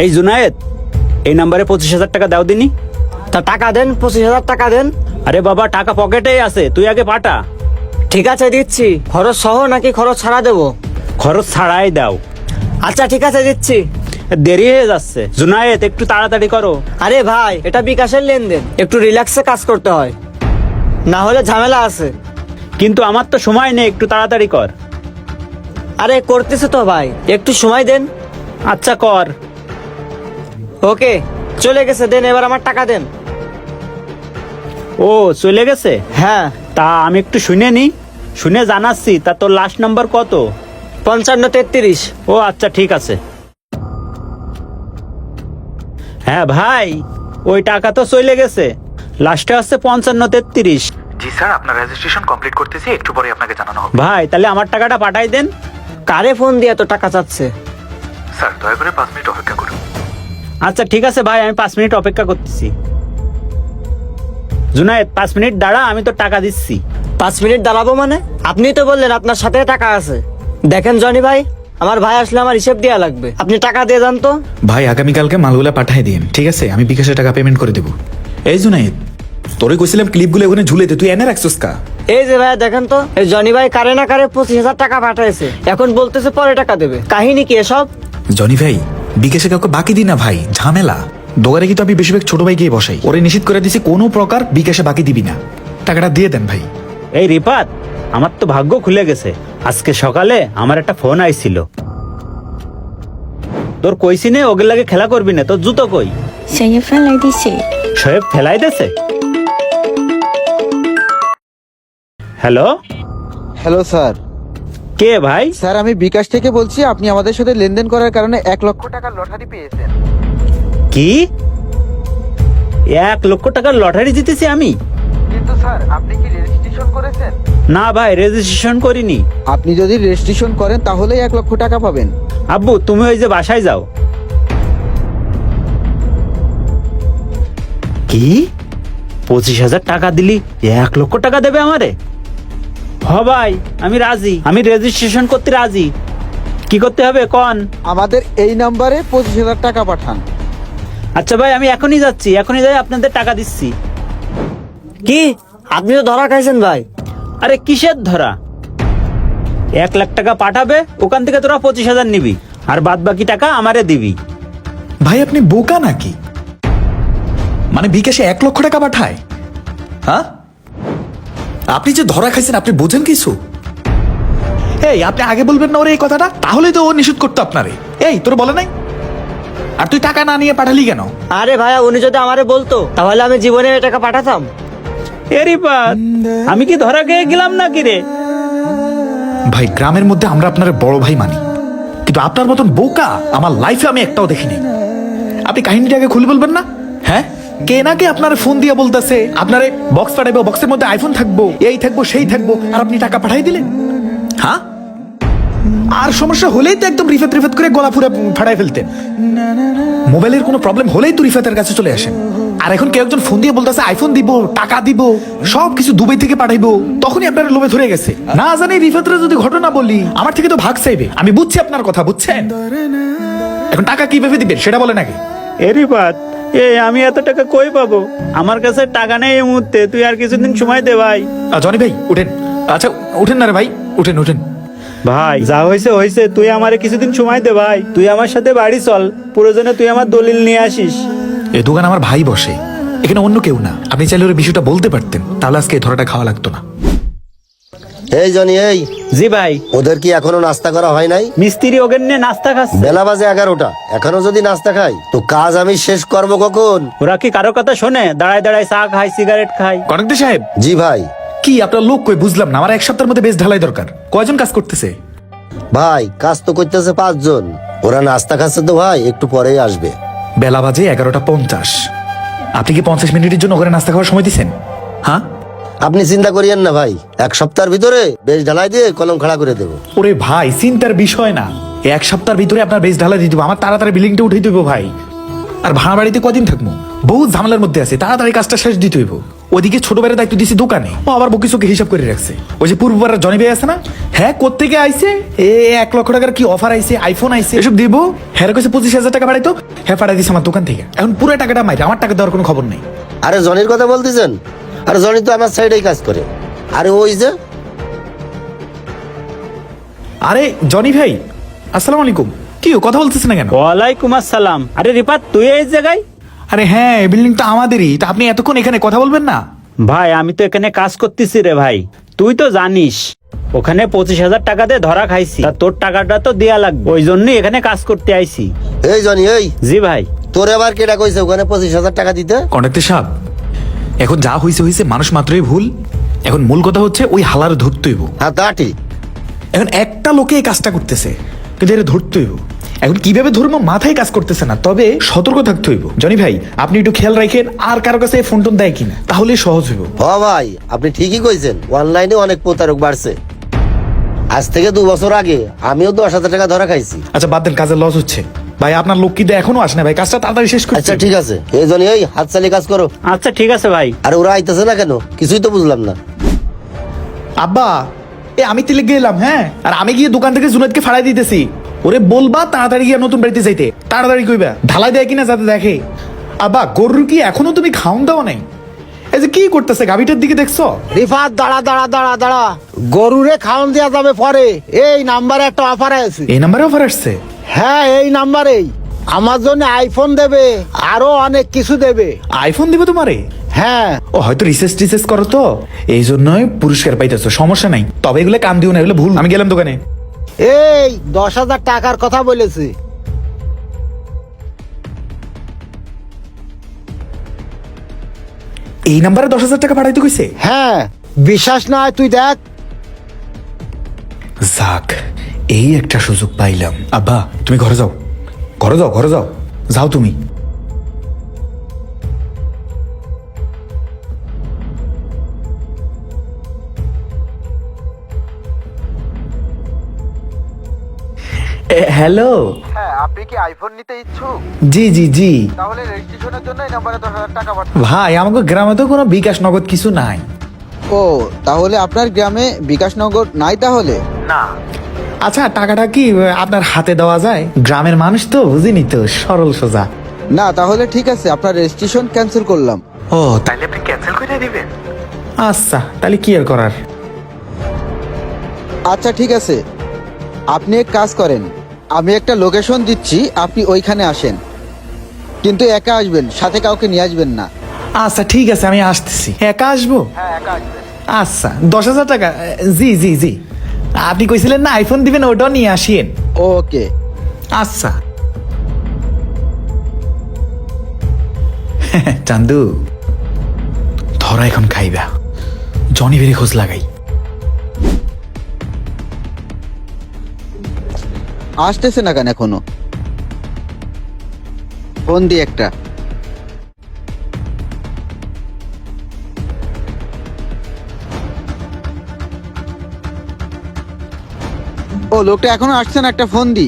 এই জুনায়েদ, এই নাম্বারে 25,000 টাকা দাও দিনি। তা টাকা দেন, 25,000 টাকা দেন। আরে বাবা, টাকা পকেটেই আছে, তুই আগে পাঠা। ঠিক আছে দিচ্ছি। খরচ সহ নাকি খরচ ছাড়া দেবো? খরচ ছাড়াই দাও। আচ্ছা ঠিক আছে দিচ্ছি। দেরি হয়ে যাচ্ছে জুনায়েদ, একটু তাড়াতাড়ি করো। আরে ভাই, এটা বিকাশের লেনদেন, একটু রিল্যাক্সে কাজ করতে হয়, না হলে ঝামেলা আছে। কিন্তু আমার তো সময় নেই, একটু তাড়াতাড়ি কর। আরে করতেছে তো ভাই, একটু সময় দেন। আচ্ছা কর। ওকে, চলে গেছে, দেন এবার আমার টাকা দেন। ও চলে গেছে? হ্যাঁ। তা আমি একটু শুনে নি, শুনে জানাচ্ছি। তা তোর লাস্ট নাম্বার কত? 5533। ও আচ্ছা ঠিক আছে। হ্যাঁ ভাই, ওই টাকা তো চলে গেছে, লাস্টে হচ্ছে 5533। জি স্যার, আপনার রেজিস্ট্রেশন কমপ্লিট করতেছি, একটু পরে আপনাকে জানানো হবে। ভাই তাহলে আমার টাকাটা পাঠাই দেন। কারে ফোন দিয়ে এত টাকা চাচ্ছে? স্যার দয়া করে 5 মিনিট অপেক্ষা করুন। আচ্ছা ঠিক আছে ভাই, আমি 5 মিনিট অপেক্ষা করতেছি। জুনায়েদ 5 মিনিট দাঁড়া, আমি তো টাকা দিচ্ছি। 5 মিনিট দাঁড়াবো মানে? আপনি তো বললেন আপনার সাথে টাকা আছে। দেখেন জনি ভাই, আমার ভাই আসলে আমার হিসেব দেওয়া লাগবে, আপনি টাকা দিয়ে যান তো। ভাই আগামীকালকে মালগুলা পাঠিয়ে দিন, ঠিক আছে? আমি বিকাশে টাকা পেমেন্ট করে দেবো। এই জুনাইদ, তোরে কইছিলাম ক্লিপগুলো ওখানে ঝুলেতে, তুই এনে রাখছিস কা? এই যে ভাই দেখেন তো, এই জনি ভাই কারে না কারে 25,000 টাকা পাঠাইছে, এখন বলতেছে পরে টাকা দেবে। কাহিনী কি এসব? জনি ভাই, বিকাশে কাউকে বাকি দিই না ভাই, ঝামেলা। দোকানে কিন্তু আমি বেশিরভাগ ছোট ভাই গিয়ে বসাই, ওরে নিশ্চিত করে দিছি কোনো প্রকার বিকাশে বাকি দিবি না। টাকাটা দিয়ে দেন ভাই। এই রিপাত, আমার তো ভাগ্য খুলে গেছে। আজকে সকালে আমার একটা ফোন আইছিল। তোর কইছি নে ওগুলো লাগে খেলা করবি না, তোর জুতো কই? saya ফেলাই দিছে। শোয়েব ফেলাই দেছে। Hello, hello sir. কে ভাই? স্যার আমি বিকাশ থেকে বলছি, আপনি আমাদের সাথে লেনদেন করার কারণে 1 লক্ষ টাকার লটারি পেয়েছেন। কি 1 লক্ষ টাকার লটারি জিতেছি আমি? কিন্তু স্যার আপনি কি রেজিস্ট্রেশন করেছেন? না ভাই, রেজিস্ট্রেশন করিনি। আপনি যদি রেজিস্ট্রেশন করেন তাহলেই 1 লক্ষ টাকা পাবেন। আব্বু তুমি ওই যে বাসায় যাও। কি 25,000 টাকা দিলি 1 লক্ষ টাকা দেবে আমারে? হ ভাই, আমি রাজি, আমি রেজিস্ট্রেশন করতে রাজি। কি করতে হবে কন? আমাদের এই নাম্বারে 25,000 টাকা পাঠান। আচ্ছা ভাই, আমি এখনই যাচ্ছি, এখনই যাই আপনাদের টাকা দিচ্ছি। কি আপনি তো ধরা খাইছেন ভাই? আরে কিসের ধরা? 1 লাখ টাকা পাঠাবে, ওখান থেকে তোরা 25,000 নিবি, আর বাদ বাকি টাকা আমারে দিবি। ভাই আপনি বোকা নাকি? মানে বিকাশে 1 লক্ষ টাকা পাঠায়? হ্যাঁ, আপনি যে ধরা খাইছেন আপনি বোঝেন কিছু? এই আপনি আগে বলবেন না ওরে এই কথাটা, তাহলে তো ও নিষেধ করতো আপনারে। এই তোর বলে নাই? আর তুই টাকা না নিয়ে পাঠালি কেন? আরে ভাইয়া, উনি যদি আমারে বলতো তাহলে আমি জীবনে এই টাকা পাঠাতাম। এরি পাত, আমি কি ধরা খেয়ে গেলাম নাকি রে? ভাই গ্রামের মধ্যে আমরা আপনার বড় ভাই মানি, কিন্তু আপনার মতন বোকা আমার লাইফে আমি একটাও দেখিনি। আপনি কাহিনীটাকে খুলে বলবেন না? হ্যাঁ, কে না কে আপনার ফোন দিয়ে বলতেছে আপনারে বক্স পাঠাইবো, বক্সের মধ্যে আইফোন থাকবো, এই থাকবো সেই থাকবো, আর আপনি টাকা পাঠাই দিলেন। হ্যাঁ, আর সমস্যা হলেই তো একদম রিফাত রিফাত করে গলা ফুরে ফাটাই ফেলতেন। মোবাইলের কোনো প্রবলেম হলেই তো রিফাতের কাছে চলে আসেন। আর এখন কেউ একজন ফোন দিয়ে বলতেছে আইফোন দিব, টাকা দিব, সবকিছু দুবাই থেকে পাঠাইবো, তখনই আপনার লোভে ধরে গেছে। না জানি রিফাতরে যদি ঘটনা বলি আমার থেকে তো ভাগ চাইবে। আমি বুঝছি আপনার কথা, বুঝছেন? এখন টাকা কিভাবে দিবেন সেটা বলে নাকি? এরি পাত, আমি এত টাকা কই পাবো? আমার কাছে টাকা নেই এই মুহূর্তে, তুই আর কিছুদিন সময় দে ভাই। জনি ভাই উঠেন। আচ্ছা উঠেন না রে ভাই, উঠেন উঠেন। ভাই যা হয়েছে হয়েছে, তুই আমারে কিছুদিন সময় দে ভাই। তুই আমার সাথে বাড়ি চল, প্রয়োজনে তুই আমার দলিল নিয়ে আসিস। এই দোকান আমার ভাই বসে, এখানে অন্য কেউ না। আপনি চাইলে ওর বিষয়টা বলতে পারতেন, তাহলে আজকে এই ধরাটা খাওয়া লাগতো না। এই জনি, এই জি ভাই। ওদের কি এখনো নাস্তা করা হয় নাই? মিস্ত্রি ওগেন নিয়ে নাস্তা খাচ্ছে। বেলা বাজে 11টা, এখনো যদি নাস্তা খাই তো কাজ আমি শেষ করব কখন? ওরা কি কারো কথা শোনে? দাঁড়ায় দাঁড়ায় চা খায়, সিগারেট খায়। কনকদি সাহেব, জি ভাই। কি আপনার লোক কই বুঝলাম না। আমার 1 সপ্তাহের মধ্যে বেশ ঢালাই দরকার। কয়জন কাজ করতেছে? ভাই কাজ তো করতেছে 5 জন। ওরা নাস্তা খাচ্ছে তো ভাই, একটু পরেই আসবে। বেলা বাজে 11:50। আপনি কি 50 মিনিটের জন্য ওখানে নাস্তা খাওয়ার সময় দিচ্ছেন? হ্যাঁ, আপনি চিন্তা করিয়েন না ভাই, 1 সপ্তাহের ভিতরে বেশ ঢালাই দিয়ে কলম খাড়া করে দেবো। ওরে ভাই চিন্তার বিষয় না, 1 সপ্তাহের ভিতরে আপনার বেশ ঢালাই দিয়ে দেবো। আমার তাড়াতাড়ি বিল্ডিংটা উঠে দেবো ভাই। আর ভাড়া বাড়িতে কদিন থাকবো? বহুত ঝামেলার মধ্যে আছে, তাড়াতাড়ি কাজটা শেষ দিতে হইব। ওদিকে ছোট ভাইয়ের দায়িত্ব দিছি দোকানে, ও আবার বকিসকে হিসাব করে রাখছে। ওই যে পূর্ববার জনি ভাই আছে না, হ্যাঁ কোত্থেকে আইছে, 1 লক্ষ টাকার কি অফার আইছে, আইফোন আইছে, এসব দিব। হ্যাঁ কইছে 25,000 টাকা বাড়াইতো, হ্যাঁ পাঠাই দিছে আমার দোকান থেকে। এখন পুরো টাকাটা মাইরে, আমার টাকা দেওয়ার কোনো খবর নেই। আরে জনির কথা বলতেছেন? আরে জনি তো আমার সাইডেই কাজ করে। আরে ওই যে আরে জনি ভাই, আসসালামু আলাইকুম। কি কথা বলতেছেন না কেন? ওয়ালাইকুম আসসালাম। আরে রিপাত, তুই এই জায়গায়? আরে হ্যাঁ, বিল্ডিং তো আমাদেরই, তা আপনি এতক্ষণ এখানে কথা বলবেন না? ভাই আমি তো এখানে কাজ করতেছি রে ভাই, তুই তো জানিস ওখানে 25,000 টাকা দিয়ে ধরা খাইছি, তা তোর টাকাটা তো দেয়া লাগবে, ওই জন্যই এখানে কাজ করতে আইছি। এই জনি, এই জি ভাই। তোরে আবার কেটা কইছে ওখানে 25,000 টাকা দিতে? কন্ডাক্টর সাহেব, এখন যা হইছে হইছে, মানুষ মাত্রই ভুল। এখন মূল কথা হচ্ছে ওই হালার ধরতে হইব। হ্যাঁ তা ঠিক। এখন একটা লোকে এই কাজটা করতেছে, কিন্তু এটা ধরতে হইব। এখন কিভাবে ধরবো মাথায় কাজ করতেছে না, তবে সতর্ক থাকতে হইব। জনি ভাই আপনি একটু খেয়াল রাখেন, আর কারো কাছে ফোন টোন দেয় কিনা, তাহলে সহজ হইব। হ ভাই, আপনি ঠিকই কইছেন, অনলাইনে অনেক প্রতারক বাড়ছে। আজ থেকে 2 বছর আগে আমিও 10,000 টাকা ধরা খাইছি। আচ্ছা বাদ দেন, কাজের লস হচ্ছে। ভাই আপনার লোক কিন্তু এখনো আসে না ভাই, কাজটা তাড়াতাড়ি শেষ করছে। আচ্ছা ঠিক আছে, এই জনি এই হাত চালিয়ে কাজ করো। আচ্ছা ঠিক আছে ভাই। আরে ওরা আইতেছে না কেন, কিছুই তো বুঝলাম না। আব্বা, আমি তিলে গেলাম, হ্যাঁ, আর আমি গিয়ে দোকান থেকে জুনাইদকে ফাড়াই দিতেছি। ওরে বলবা তাড়াতাড়ি গিয়ে নতুন বাড়িতে যাইতে, তাড়াতাড়ি কইবা ঢালাই দেয় কিনা যাতে দেখে। আব্বা, গরুর কি এখনো তুমি খাওন দাও নাই? এই যে কি করতেছে, গাভিটার দিকে দেখছো? রিফাত দাঁড়া দাঁড়া দাঁড়া দাঁড়া, গরুরে খাওয়ান দেওয়া যাবে পরে। এই নাম্বারে একটা অফার আছে। এই নাম্বারে অফার আসছে? হ্যাঁ এই নাম্বারেই আমার জন্য আইফোন দেবে, আরো অনেক কিছু দেবে। আইফোন দিবে তোমারে? হ্যাঁ ও হয়তো রিসার্চ করো তো, এই জন্যই পুরস্কার পাইতেছো, সমস্যা নাই। তবে এগুলো কান দিও না, এগুলো ভুল। আমি গেলাম দোকানে। এই 10,000 টাকার কথা বলেছি। এই নাম্বারে 10,000 টাকা পাঠাইতে কইছে? হ্যাঁ বিশ্বাস না হয় তুই দেখ। যাক, এই একটা সুযোগ পাইলাম। আব্বা তুমি ঘরে যাও, ঘরে যাও, ঘরে যাও, যাও তুমি। হ্যালো, হ্যাঁ, আপনি কি আইফোন নিতে ইচ্ছুক? জি জি জি। তাহলে রেজিস্ট্রেশনের জন্য এই নাম্বারে 10,000 টাকা পাঠান। ভাই আমাকে গ্রামে তো কোনো বিকাশ নগদ কিছু নাই। ও, তাহলে আপনার গ্রামে বিকাশনগর নাই তাহলে? না। আচ্ছা টাকাটা কি আপনার হাতে দেওয়া যায়? গ্রামের মানুষ তো বুঝিনি তো, সরল সোজা। না, তাহলে ঠিক আছে, আপনার রেজিস্ট্রেশন ক্যান্সেল করলাম। ও তাইলে আপনি ক্যান্সেল করে দিবেন? আচ্ছা, তাহলে কি আর করার। আচ্ছা ঠিক আছে, আপনি এক কাজ করেন, আমি একটা লোকেশন দিচ্ছি, আপনি ওইখানে আসেন, কিন্তু একা আসবেন, সাথে কাউকে নিয়ে আসবেন না। আচ্ছা ঠিক আছে, আমি আসতেছি। একা আসবো? হ্যাঁ, একা আসবেন। আচ্ছা 10,000 টাকা, জি জি জি। আপনি কইছিলেন না আইফোন দিবেন, ওটাও নিয়ে আসিয়েন। ওকে। আচ্ছা। চান্দু, ধরা এখন খাইবা, জনি বেরি খোঁজ লাগাই। আসতেছে না কেন এখনো? ফোন দি একটা। ও, লোকটা এখনো আসছে না, একটা ফোন দি।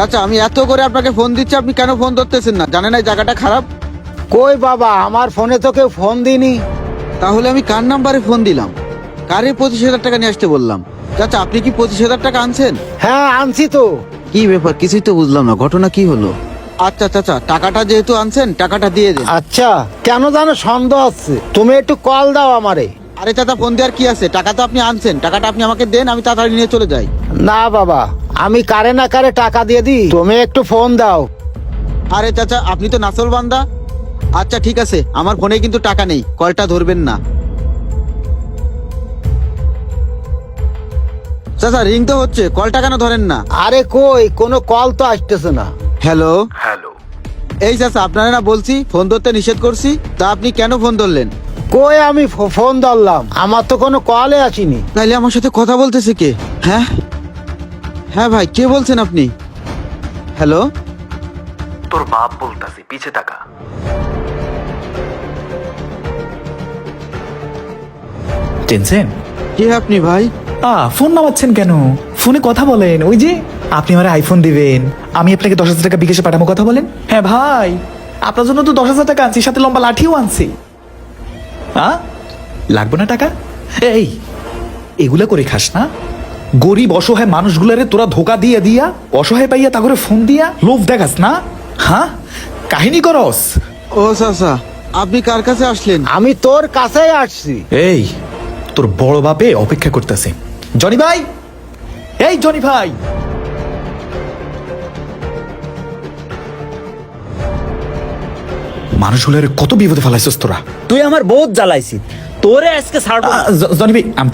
আচ্ছা, আমি এত করে আপনাকে ফোন দিচ্ছি, আপনি কেন ফোন ধরতেছেন না? জানেন এই জায়গাটা খারাপ। কই বাবা, আমার ফোনে তো কেউ ফোন দিনি। তাহলে আমি কার নাম্বারে ফোন দিলাম? কারে 25,000 টাকা নিয়ে আসতে বললাম? চাচা, আপনি কি 25,000 টাকা আনছেন? হ্যাঁ আনছি তো। কি ব্যাপার, কিছুই তো বুঝলাম না, ঘটনা কি হলো? আচ্ছা চাচা, টাকাটা যেহেতু আনছেন, টাকাটা দিয়ে দেন। আচ্ছা কেন জানো সন্দেহ হচ্ছে, তুমি একটু কল দাও আমারে। আরে চাচা, ফোন দেওয়ার কি আছে? টাকা তো আপনি আনছেন, টাকাটা আপনি আমাকে দেন, আমি তাড়াতাড়ি নিয়ে চলে যাই। না বাবা, আমি কারে না কারে টাকা দিয়ে দিই, তুমি একটু ফোন দাও। আরে চাচা, আপনি তো নাসল বান্দা। আচ্ছা ঠিক আছে, আমার ফোনে কিন্তু টাকা নেই, কলটা ধরবেন না। চাচা, রিং তো হচ্ছে, কলটা কেন ধরেন না? আরে কই, কোনো কল তো আসতেছে না। হ্যালো। হ্যালো। এই চাচা, আপনারা না বলছি ফোন ধরতে নিষেধ করছি, তা আপনি কেন ফোন ধরলেন? কই আমি ফোন ধরলাম, আমার তো কোনো কলে আসেনি। তাইলে আমার সাথে কথা বলতেছে কে? হ্যাঁ হ্যাঁ ভাই, কে বলছেন আপনি? হ্যালো। তোর বাপ বলতাছি, পিছে টাকা। টেনশন? কে আপনি ভাই? ফোন নামাচ্ছেন কেন? ফোনে কথা বলেন। ওই যে আপনি আমার আইফোন দিবেন, আমি আপনাকে 10,000 টাকা বিকাশে পাঠাবো, কথা বলেন। হ্যাঁ ভাই, আপনার জন্য তো 10,000 টাকা আনছি, সাথে লম্বা লাঠিও আনছি। হ্যাঁ, লাগবে না টাকা? এই এগুলা করে খাস না? গরিব অসহায় মানুষগুলারে তোরা ধোকা দিয়ে দিয়া, অসহায় পাইয়া তা করে ফোন দিয়া লোভ দেখাস না? হ্যাঁ, কাহিনী করস? ও চাচা, আপনি কার কাছে আসলেন? আমি তোর কাছেই আসছি। এই তোর বড় বাপে অপেক্ষা করতেছে। জনি ভাই, এই জনি ভাই, মানুষগুলোর কত বিপদে ফেলাইছিস তোরা। তুই আমার বহুত জ্বালাইছি, তোরে আজকে ছাড়বো না। জনি ভাই, আমি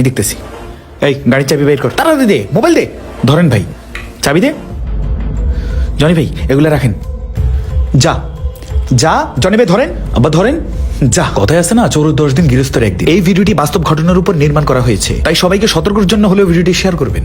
দেখতেছি। এই গাড়ির চাবি বের কর, তাড়াতাড়ি দে, মোবাইল দে। ধরেন ভাই, চাবি দে। জনি ভাই, এগুলা রাখেন। যা যা জনি ভাই, ধরেন, আবার ধরেন। যা, কথায় আছে না, চোর 10 দিন গৃহস্থের 1 দিন। এই ভিডিওটি বাস্তব ঘটনার উপর নির্মাণ করা হয়েছে, তাই সবাইকে সতর্কের জন্য হলেও ভিডিওটি শেয়ার করবেন।